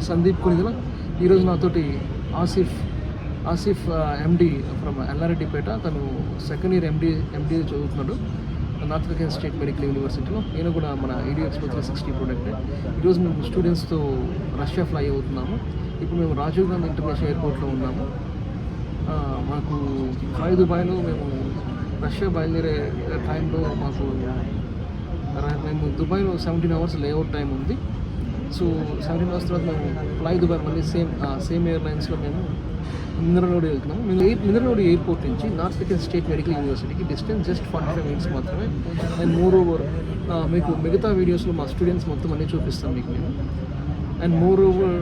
సందీప్ కొనిదల. ఈరోజు నాతోటి ఆసిఫ్ ఎండి ఫ్రమ్ ఎల్లారెడ్డిపేట. తను సెకండ్ ఇయర్ ఎండి చదువుతున్నాడు నార్త్ కెనడా స్టేట్ మెడికల్ యూనివర్సిటీలో. నేను కూడా మన EDX 360 ప్రోడక్ట్. ఈరోజు మేము స్టూడెంట్స్తో రష్యా ఫ్లై అవుతున్నాము. ఇప్పుడు మేము రాజీవ్ గాంధీ ఇంటర్నేషనల్ ఎయిర్పోర్ట్లో ఉన్నాము. మాకు ఫ్లై దుబాయ్లో మేము రష్యా బయలుదేరే టైంలో మేము దుబాయ్లో 17 hours లేఅవుట్ టైం ఉంది. సో 17 hours తర్వాత మేము ఫ్లై దుబాయ్ మళ్ళీ సేమ్ ఎయిర్లైన్స్లో మేము మినరలోడి వెళ్తున్నాము. మేము మినరలోడి ఎయిర్పోర్ట్ నుంచి నార్త్ కెనడా స్టేట్ మెడికల్ యూనివర్సిటీకి డిస్టెన్స్ జస్ట్ 45 minutes మాత్రమే. అండ్ మోర్ ఓవర్ మీకు మిగతా వీడియోస్లో మా స్టూడెంట్స్ మొత్తం అన్నీ చూపిస్తాం మీకు మేము. And moreover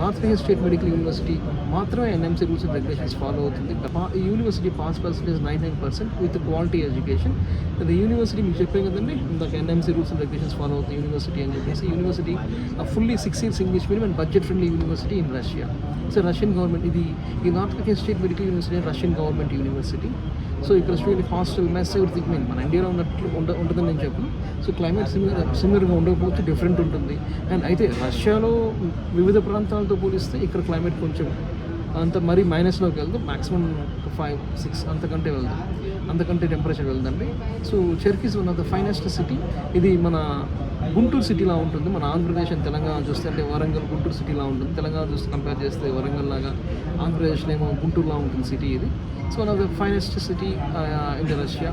North Canada State Medical University మాత్రమే NMC rules and regulations follow అవుతుంది. ఈ university pass percentage 99% with quality education. అది యూనివర్సిటీ మీకు చెప్పాం కదండి ఇందాక NMC rules and regulations follow అవుతుంది యూనివర్సిటీ అని చెప్పేసి. University fully 6 years English medium and budget friendly university in Russia. So Russian government ఈ North Canada State Medical University Russian government university. So ఇక్కడ student hostel mess everything mean మన ఇండియాలో ఉన్నట్లు ఉంటుందని నేను చెప్పను. సో క్లైమేట్ సిమిలర్గా ఉండకపోవచ్చు, డిఫరెంట్ ఉంటుంది. అండ్ అయితే రష్యాలో వివిధ ప్రాంతాలతో పోలిస్తే ఇక్కడ క్లైమేట్ కొంచెం అంత మరీ మైనస్లోకి వెళ్దాం. మ్యాక్సిమం 5-6 అంతకంటే టెంపరేచర్ వెళ్దండి. సో చెర్క్ is one of the finest city. ఇది మన గుంటూరు సిటీలా ఉంటుంది. మన ఆంధ్రప్రదేశ్ అండ్ తెలంగాణ చూస్తే అంటే వరంగల్ గుంటూరు సిటీలా ఉంటుంది. తెలంగాణ చూస్తే కంపేర్ చేస్తే వరంగల్ లాగా, ఆంధ్రప్రదేశ్లో ఏమో గుంటూరులా ఉంటుంది సిటీ ఇది. So one of the finest city in Russia.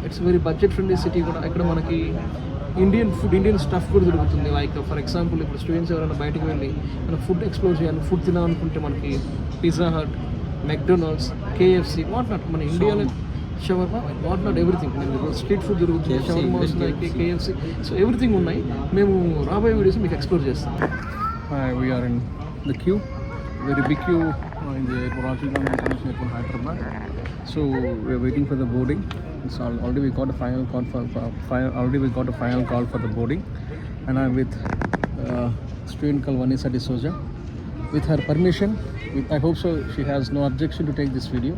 It's very budget friendly city కూడా. ఇక్కడ మనకి ఇండియన్ స్టఫ్ కూడా దొరుకుతుంది. లైక్ ఫర్ ఎగ్జాంపుల్ ఇప్పుడు స్టూడెంట్స్ ఎవరైనా బయటకు వెళ్ళి మన ఫుడ్ ఎక్స్ప్లోర్ చేయాలి, ఫుడ్ తినాలనుకుంటే మనకి Pizza Hut, McDonald's, KFC what not మన ఇండియాలో shawarma what not everything. Street food దొరుకుతుంది, షవర్మా వస్తున్నాయి, KFC. సో ఎవ్రీథింగ్ ఉన్నాయి. మేము రాబోయే వీడియోస్ మీకు ఎక్స్ప్లోర్ చేస్తాం. We're in the queue, very big queue in the airport, Rajiv Gandhi International Airport, Hyderabad. So we are waiting for the boarding. So already we got a final call for the boarding, and I'm with student called Vanessa D'Souza. With her permission, I hope so she has no objection to take this video.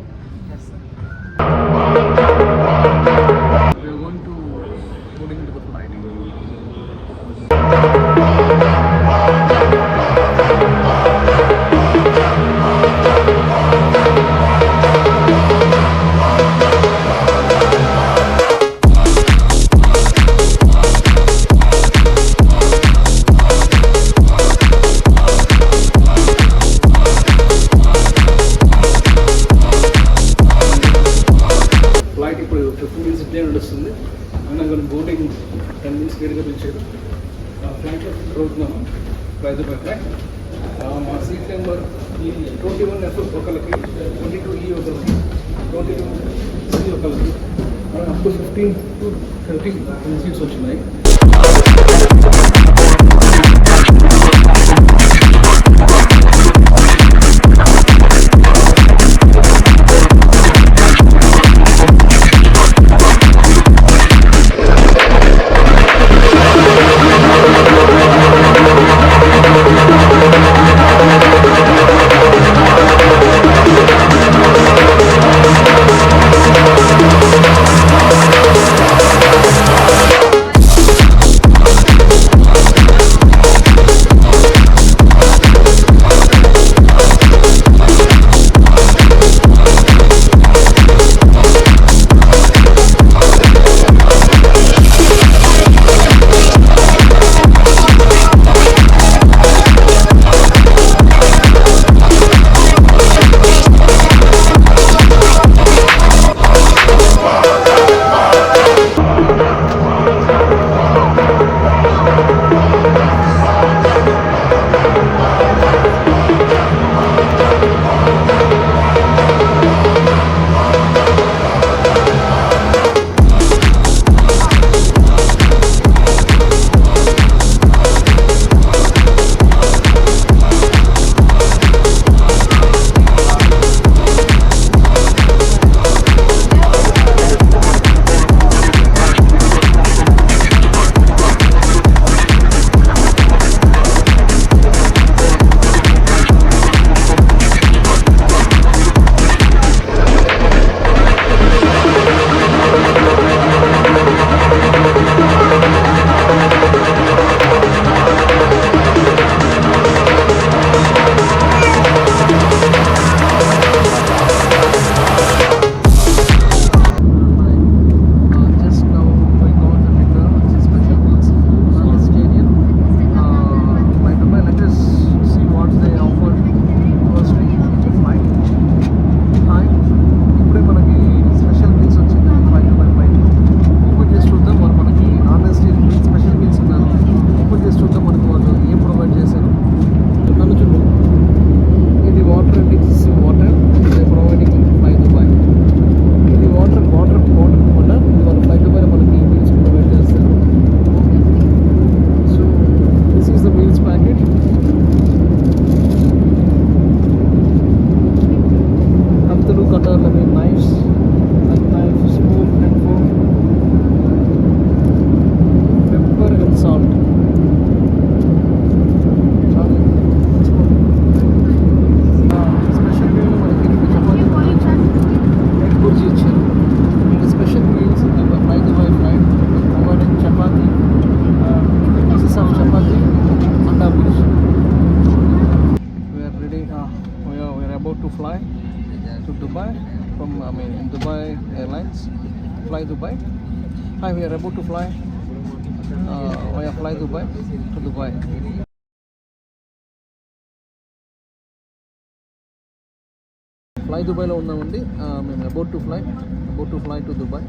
Yes. We are going to boarding into the flight. నడుస్తుంది. అన్న boarding 10 minutes లేట్గా పిలిచారు. ఫ్లైట్లో అవుతున్నాము Hyderabad flight. మా seat number 21F ఒకరికి, 22E ఒకరికి, 22C ఒకరికి, అప్ టు 15 to 13 సీట్స్ వచ్చినాయి. Hi, we are about to fly via Fly Dubai to Dubai. Fly దుబాయ్లో ఉన్నామండి. మేము about to fly to Dubai.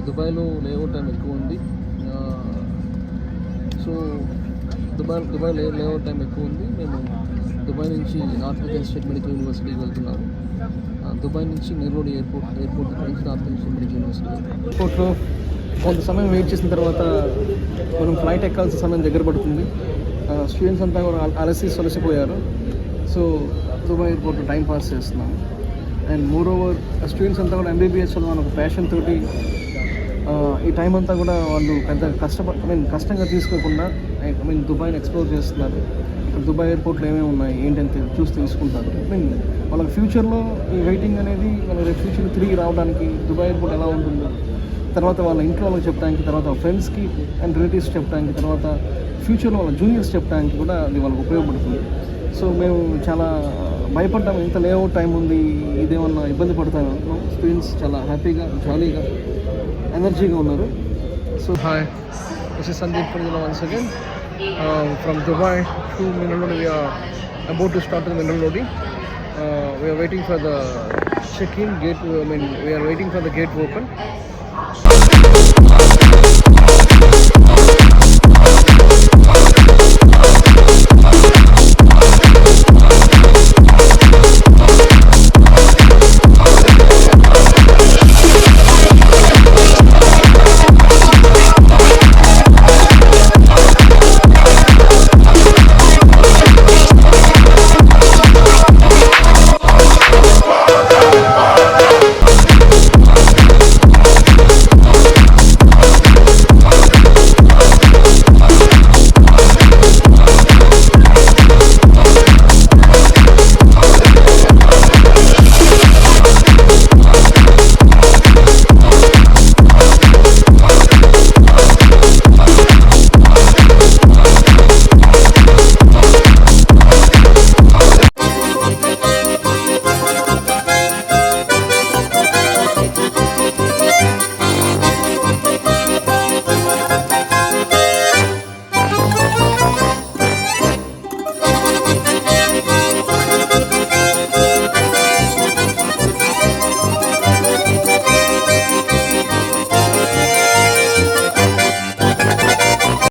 దుబాయ్లో లేఅవుట్ టైం ఎక్కువ ఉంది. సో దుబాయ్ లేఅవుట్ టైం ఎక్కువ ఉంది. మేము దుబాయ్ నుంచి నార్త్ ఇండియన్ స్టేట్ మెడికల్ యూనివర్సిటీకి వెళ్తున్నాము. దుబాయ్ నుంచి నెల్లూరు ఎయిర్పోర్ట్ నుంచి north Indian state Medical university. ఎయిర్పోర్ట్లో కొంత సమయం వెయిట్ చేసిన తర్వాత మనం ఫ్లైట్ ఎక్కాల్సిన సమయం దగ్గర పడుతుంది. స్టూడెంట్స్ అంతా కూడా అలసిపోయారు. సో దుబాయ్ ఎయిర్పోర్ట్లో టైం పాస్ చేస్తున్నాము. అండ్ మోర్ ఓవర్ స్టూడెంట్స్ అంతా కూడా MBBS చదవాలని ఒక ప్యాషన్ తోటి ఈ టైం అంతా కూడా వాళ్ళు పెద్ద కష్టంగా తీసుకోకుండా దుబాయ్ని ఎక్స్ప్లోర్ చేస్తున్నారు. దుబాయ్ ఎయిర్పోర్ట్లో ఏమేమి ఉన్నాయి ఏంటంటే చూసి తెలుసుకుంటారు. వాళ్ళకి ఫ్యూచర్లో ఈ వెయిటింగ్ అనేది వాళ్ళ ఫ్యూచర్లో తిరిగి రావడానికి దుబాయ్ ఎయిర్పోర్ట్ ఎలా ఉంటుందో, తర్వాత వాళ్ళ ఇంట్లో వాళ్ళకి చెప్పడానికి, తర్వాత ఫ్రెండ్స్కి అండ్ రిలేటివ్స్ చెప్పడానికి, తర్వాత ఫ్యూచర్లో వాళ్ళ జూనియర్స్ చెప్పడానికి కూడా అది వాళ్ళకి ఉపయోగపడుతుంది. సో మేము చాలా భయపడ్డాము, ఇంత లేఅవుట్ టైం ఉంది, ఇదేమన్నా ఇబ్బంది పడతాను. స్టూడెంట్స్ చాలా హ్యాపీగా, జాలీగా, ఎనర్జీగా ఉన్నారు. So hi, this is Sandeep Pradula once again from Dubai to Mineralodi. We are about to start in Mineralodi. We are waiting for the check-in gate. We are waiting for the gate to open.